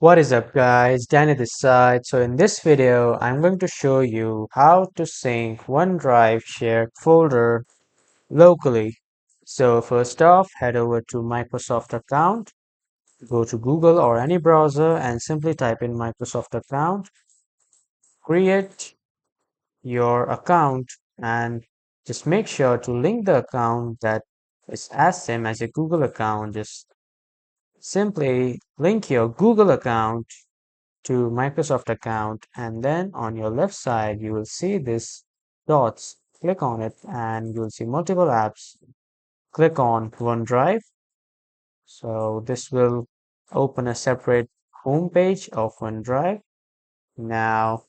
What is up guys, Danny this side. So in this video, I'm going to show you how to sync OneDrive shared folder locally. So first off, head over to Microsoft account, go to Google or any browser and simply type in Microsoft account, create your account and just make sure to link the account that is as same as your Google account. Just simply link your Google account to Microsoft account, and then on your left side you will see this dots. Click on it and you'll see multiple apps. Click on OneDrive. So this will open a separate home page of OneDrive. Now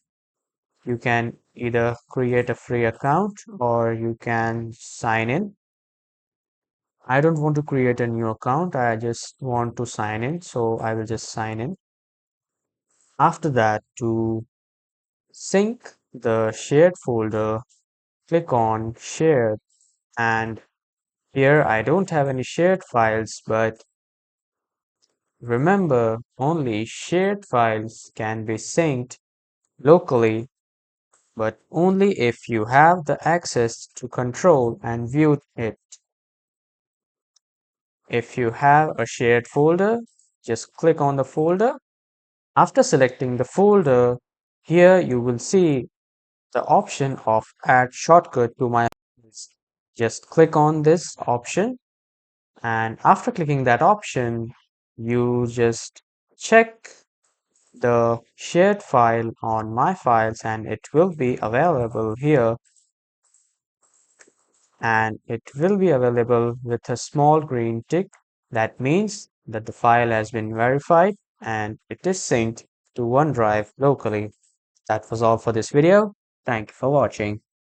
you can either create a free account or you can sign in. I don't want to create a new account, I just want to sign in, so I will just sign in. After that, to sync the shared folder, click on shared, and here I don't have any shared files, but remember only shared files can be synced locally, but only if you have the access to control and view it. If you have a shared folder, just click on the folder. After selecting the folder, here you will see the option of add shortcut to my files. Just click on this option, and after clicking that option you just check the shared file on my files and it will be available here, and it will be available with a small green tick. That means that the file has been verified and it is synced to OneDrive locally. That was all for this video. Thank you for watching.